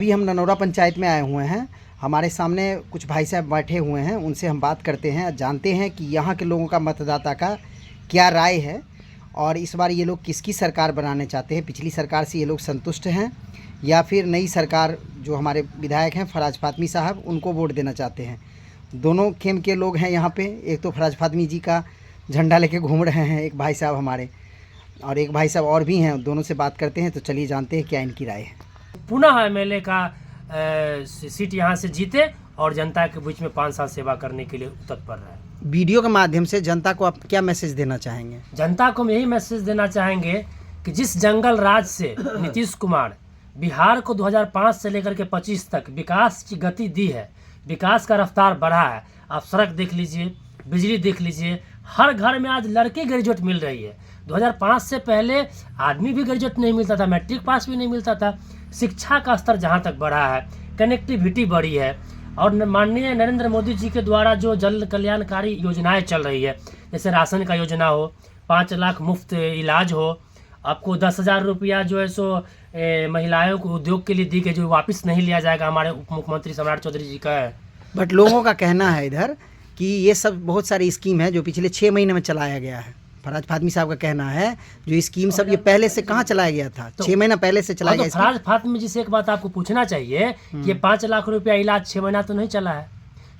अभी हम ननौरा पंचायत में आए हुए हैं। हमारे सामने कुछ भाई साहब बैठे हुए हैं, उनसे हम बात करते हैं, जानते हैं कि यहाँ के लोगों का मतदाता का क्या राय है और इस बार ये लोग किसकी सरकार बनाने चाहते हैं। पिछली सरकार से ये लोग संतुष्ट हैं या फिर नई सरकार जो हमारे विधायक हैं फराज फातमी साहब, उनको वोट देना चाहते हैं। दोनों खेम के लोग हैं यहाँ पे। एक तो फराज फातमी जी का झंडा लेके घूम रहे हैं एक भाई साहब हमारे, और एक भाई साहब और भी हैं। दोनों से बात करते हैं, तो चलिए जानते हैं क्या इनकी राय है। पुनः एमएलए का सीट यहाँ से जीते और जनता के बीच में 5 साल सेवा करने के लिए तत्पर रहे। वीडियो के माध्यम से जनता को आप क्या मैसेज देना चाहेंगे? जनता को हम यही मैसेज देना चाहेंगे कि जिस जंगल राज से नीतीश कुमार बिहार को 2005 से लेकर के 25 तक विकास की गति दी है, विकास का रफ्तार बढ़ा है। आप सड़क देख लीजिए, बिजली देख लीजिए, हर घर में आज लड़की ग्रेजुएट मिल रही है। 2005 से पहले आदमी भी ग्रेजुएट नहीं मिलता था, मैट्रिक पास भी नहीं मिलता था। शिक्षा का स्तर जहाँ तक बढ़ा है, कनेक्टिविटी बढ़ी है, और माननीय नरेंद्र मोदी जी के द्वारा जो जन कल्याणकारी योजनाएं चल रही है, जैसे राशन का योजना हो, 5 लाख मुफ्त इलाज हो, आपको 10,000 रुपया जो है सो महिलाओं को उद्योग के लिए दी गई, जो वापस नहीं लिया जाएगा, हमारे उप मुख्यमंत्री सम्राट चौधरी जी का है। बट लोगों का कहना है इधर कि ये सब बहुत सारी स्कीम है जो पिछले 6 महीने में चलाया गया है। फराज फातमी साहब का कहना है जो स्कीम सब ये पहले से कहाँ चलाया गया था, 6 महीना पहले से चलाया गया। तो फराज फातमी जी से एक बात आपको पूछना चाहिए कि ये 5 लाख रुपया इलाज 6 महीना तो नहीं चला है।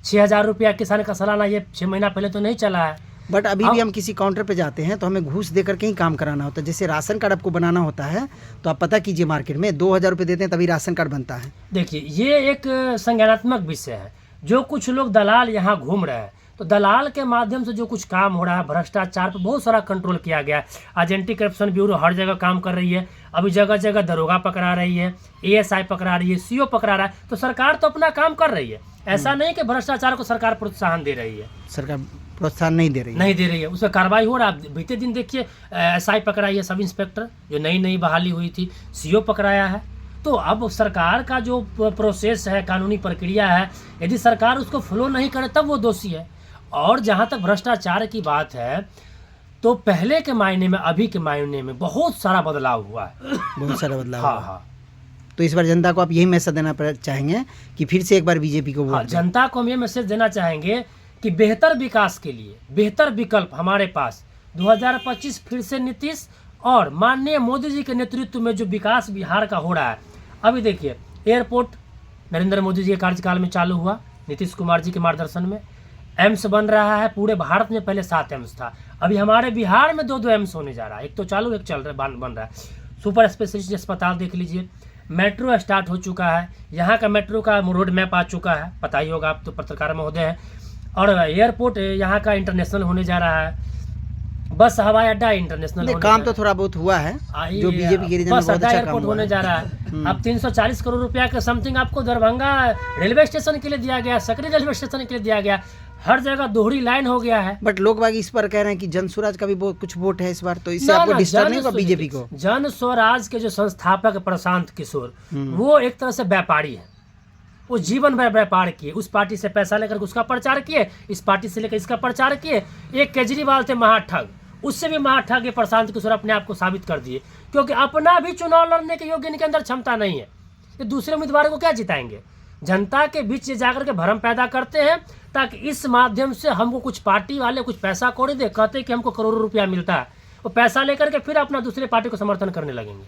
6,000 रुपया किसान का सालाना ये 6 महीना पहले तो नहीं चला है। बट अभी भी हम किसी काउंटर पे जाते हैं तो हमें घूस दे करके ही काम कराना होता है। जैसे राशन कार्ड आपको बनाना होता है तो आप पता कीजिए मार्केट में 2,000 रुपये देते हैं तभी राशन कार्ड बनता है। देखिए, ये एक संज्ञानात्मक विषय है। जो कुछ लोग दलाल यहाँ घूम रहे हैं, तो दलाल के माध्यम से जो कुछ काम हो रहा है, भ्रष्टाचार पर बहुत सारा कंट्रोल किया गया है। एंटी करप्शन ब्यूरो हर जगह काम कर रही है। अभी जगह जगह दरोगा पकड़ा रही है, ASI पकड़ा रही है, CO पकड़ा रहा है। तो सरकार तो अपना काम कर रही है। ऐसा नहीं कि भ्रष्टाचार को सरकार प्रोत्साहन दे रही है। सरकार प्रोत्साहन नहीं दे रही है, उस पर कार्रवाई हो रहा है। बीते दिन देखिए SI पकड़ाई है, सब इंस्पेक्टर जो नई बहाली हुई थी, CO पकड़ाया है। तो अब सरकार का जो प्रोसेस है, कानूनी प्रक्रिया है, यदि सरकार उसको फॉलो नहीं करे तब वो दोषी है। और जहाँ तक भ्रष्टाचार की बात है, तो पहले के मायने में अभी के मायने में बहुत सारा बदलाव हुआ है। बहुत सारा बदलाव। हाँ। तो इस बार जनता को आप यही मैसेज देना चाहेंगे कि फिर से एक बार बीजेपी को वोट दें? जनता को हम ये मैसेज देना चाहेंगे कि बेहतर विकास के लिए बेहतर विकल्प हमारे पास 2025 फिर से नीतीश और माननीय मोदी जी के नेतृत्व में जो विकास बिहार का हो रहा है। अभी देखिए, एयरपोर्ट नरेंद्र मोदी जी के कार्यकाल में चालू हुआ, नीतीश कुमार जी के मार्गदर्शन में। एम्स बन रहा है, पूरे भारत में पहले 7 एम्स था, अभी हमारे बिहार में 2 एम्स होने जा रहा है। एक तो चालू, एक चल रहा, बन रहा है। सुपर स्पेशलिस्ट अस्पताल देख लीजिए, मेट्रो स्टार्ट हो चुका है। यहाँ का मेट्रो का रोड मैप आ चुका है, पता ही होगा, आप तो पत्रकार महोदय हैं। और एयरपोर्ट यहाँ का इंटरनेशनल होने जा रहा है। बस हवाई अड्डा इंटरनेशनल काम तो थोड़ा बहुत हुआ है, जो बीजेपी के बस अड्डा एयरपोर्ट होने जा रहा है। अब 340 करोड़ रुपया के समथिंग आपको दरभंगा रेलवे स्टेशन के लिए दिया गया, सकरी रेलवे स्टेशन के लिए दिया गया। हर जगह दोहरी लाइन हो गया है। बट लोग बाग इस पर कह रहे हैं कि जन स्वराज का भी कुछ वोट है इस बार, तो इससे आपको डिस्टर्ब नहीं होगा बीजेपी को? जन स्वराज के जो संस्थापक प्रशांत किशोर, वो एक तरह से व्यापारी है। वो जीवन भर व्यापार किए, उस पार्टी से पैसा लेकर उसका प्रचार किए, इस पार्टी से लेकर इसका प्रचार किए। एक केजरीवाल थे महाठग, उससे भी महाठग ये प्रशांत किशोर अपने आप को साबित कर दिए, क्योंकि अपना भी चुनाव लड़ने के योग्य इनके अंदर क्षमता नहीं है। ये दूसरे उम्मीदवार को क्या जिताएंगे? जनता के बीच ये जाकर के भ्रम पैदा करते हैं ताकि इस माध्यम से हमको कुछ पार्टी वाले कुछ पैसा कौड़ी दे, कहते हैं कि हमको करोड़ों रुपया मिलता है, वो पैसा लेकर के फिर अपना दूसरे पार्टी को समर्थन करने लगेंगे।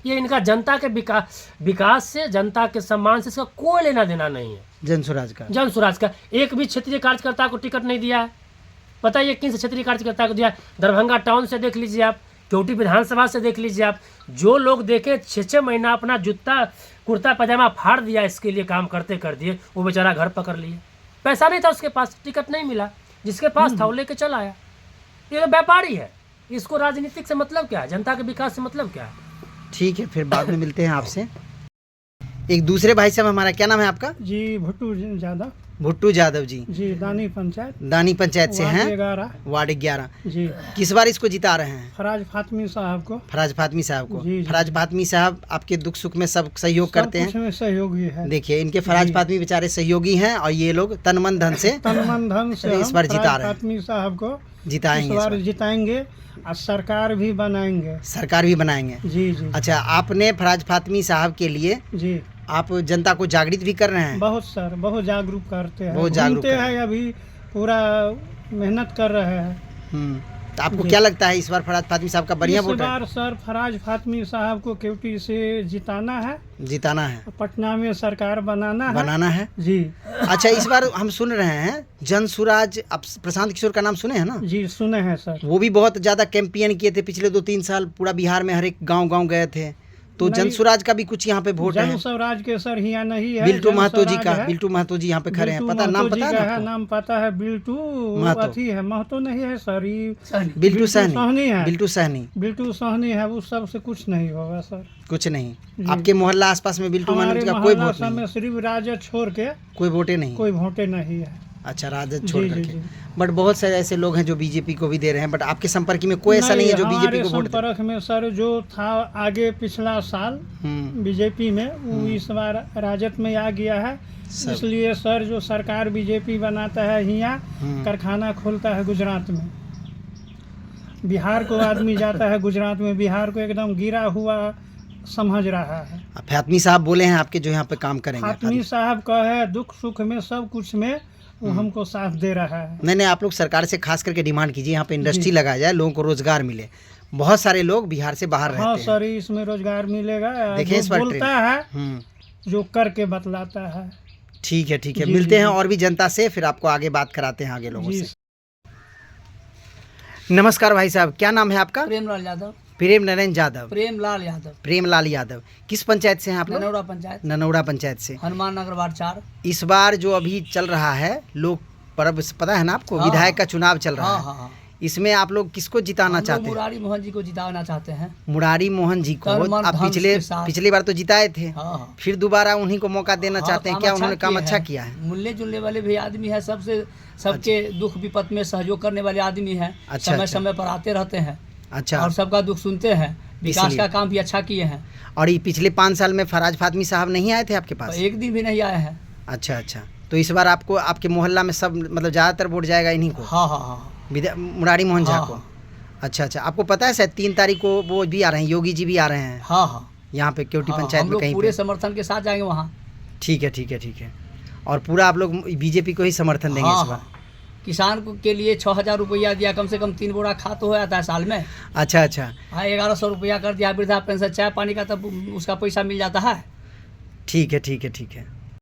ये इनका जनता के विकास से, जनता के सम्मान से इसका कोई लेना देना नहीं है। जन स्वराज का एक भी क्षेत्रीय कार्यकर्ता को टिकट नहीं दिया है। पता है ये किन क्षेत्रीय कार्यकर्ता को दिया है? दरभंगा टाउन से देख लीजिए आप, केवटी विधानसभा से देख लीजिए आप। जो लोग देखे 6 महीना अपना जूता कुर्ता पैजामा फाड़ दिया, इसके लिए काम करते कर दिए, वो बेचारा घर पकड़ लिए। पैसा नहीं था उसके पास, टिकट नहीं मिला, जिसके पास था वो लेके चला आया। ये तो व्यापारी है, इसको राजनीतिक से मतलब क्या है, जनता के विकास से मतलब क्या है? ठीक है, फिर बाद में मिलते हैं आपसे। एक दूसरे भाई साहब हमारा, क्या नाम है आपका? जी, भुट्टू यादव जी। दानी पंचायत से हैं, वार्ड 11 जी। किस बार इसको जिता रहे हैं? फराज फातमी साहब को। फराज फातमी साहब आपके दुख सुख में सब सहयोग करते हैं? सहयोगी है। देखिए, इनके फराज फातमी बेचारे सहयोगी हैं और ये लोग तन मन धन से इस बार जिता रहे हैं। फातमी साहब को जिताएंगे और सरकार भी बनाएंगे। जी। जी। अच्छा, आपने फराज फातमी साहब के लिए जी आप जनता को जागृत भी कर रहे हैं? बहुत सर, बहुत जागरूक करते हैं, बहुत जागरूक घूमते कर हैं, अभी पूरा मेहनत कर रहे हैं। तो आपको क्या लगता है इस बार फराज फातमी साहब का बढ़िया इस वोट है? बार सर फराज फातमी साहब को केवटी से जिताना है, जिताना है, पटना में सरकार बनाना है जी। अच्छा, इस बार हम सुन रहे हैं जन सुराज, आप प्रशांत किशोर का नाम सुने हैं ना? जी सुने हैं सर। वो भी बहुत ज़्यादा कैंपेन किए थे पिछले 2-3 साल, पूरा बिहार में हर एक गांव गए थे। तो नहीं, जन सुराज का भी कुछ यहाँ पे वोट है। जन स्वराज के सर यहाँ नहीं है, बिल्टू जन महतो जी स्वराज का, है। बिल्टू महतो जी यहाँ पे खड़े हैं, बिल्टू पता नाम महतो जी पता है का ना है, आपको? नाम पता है, बिल्टू महतो। अथी है, महतो नहीं है सर, ये बिल्टू सहनी है, बिल्टू सहनी बिल्टू सहनी है, उस सब से कुछ नहीं होगा सर। कुछ नहीं। जी। आपके मोहल्ला आसपास में बिल्टू हमारे महतो का कोई मोहल्ला वोट सब में नहीं? सिर्फ राजद छोड़ के कोई वोटे नहीं? कोई वोटे नहीं है। अच्छा, राजद जी, छोड़ जी, करके। जी। बट बहुत सारे ऐसे लोग हैं जो बीजेपी को भी दे रहे हैं, बट आपके संपर्क में कोई ऐसा नहीं है जो बीजेपी को वोट दे? संपर्क में सर जो था आगे पिछला साल बीजेपी में, वो इस बार राजद में आ गया है। सब। इसलिए सर जो सरकार बीजेपी बनाता है यहाँ कारखाना खोलता है गुजरात में, बिहार को आदमी जाता है गुजरात में, बिहार को एकदम गिरा हुआ समझ रहा है। फातमी साहब बोले हैं आपके जो यहाँ पे काम करेंगे? फातमी साहब का है, दुख सुख में सब कुछ में वो हमको साथ दे रहा है। नहीं, आप लोग सरकार से खास करके डिमांड कीजिए यहाँ पे इंडस्ट्री लगाया जाए, लोगों को रोजगार मिले। बहुत सारे लोग बिहार से बाहर हाँ रहते हैं। सर, इसमें रोजगार मिलेगा। देखिए इस जो बार बोलता है हम्म, जो करके बतलाता है। ठीक है जी, मिलते जी, हैं जी। और भी जनता से, फिर आपको आगे बात कराते हैं आगे लोगों जी। से। नमस्कार भाई साहब, क्या नाम है आपका? प्रेमलाल यादव। प्रेम नारायण यादव। प्रेमलाल यादव, प्रेमलाल यादव। किस पंचायत से हैं आप लोग? ननौरा पंचायत, ननौरा पंचायत से। हनुमान नगर वार्ड 4। इस बार जो अभी चल रहा है लोग पर्व, पता है ना आपको? हाँ, विधायक का चुनाव चल रहा हाँ है। हाँ हाँ। इसमें आप लोग किसको जिताना हम लोग चाहते हैं? मुरारी मोहन जी को जिताना चाहते हैं। मुरारी मोहन जी को। तन, मन, आप धन पिछले के साथ। पिछली बार तो जिताए थे, हाँ हाँ। फिर दोबारा उन्हीं को मौका देना हाँ, चाहते हैं? काम क्या अच्छा उन्होंने काम किए अच्छा हैं। किया है? मिलने जुलने वाले भी आदमी है, सबसे सबके दुख विपत में सहयोग करने वाले आदमी है। अच्छा, समय अच्छा। समय पर आते रहते हैं अच्छा। और सबका दुख सुनते हैं। विकास इसलिए। का काम भी अच्छा किए हैं। और ये पिछले 5 साल में फराज फातमी साहब नहीं आए थे आपके पास? एक दिन भी नहीं आए हैं। अच्छा। तो इस बार आपको आपके मोहल्ला में सब मतलब ज़्यादातर वोट जाएगा इन्हीं को? हाँ हाँ हाँ। मुरारी मोहन झा हाँ, को। हाँ। अच्छा। आपको पता है शायद 3 तारीख को वो भी आ रहे हैं, योगी जी भी आ रहे हैं हाँ हाँ। यहाँ पे केवटी हाँ, पंचायत हम में लोग कहीं पूरे पे। समर्थन के साथ जाएंगे वहाँ। ठीक है। और पूरा आप लोग बीजेपी को ही समर्थन देंगे हाँ इस बार? हाँ। किसान के लिए 6,000 रुपया दिया, कम से कम 3 बोरा खा तो हो जाता है साल में। अच्छा। हाँ, 1100 रुपया कर दिया वृद्धा पेंशन, चाय पानी का तब उसका पैसा मिल जाता है। ठीक है।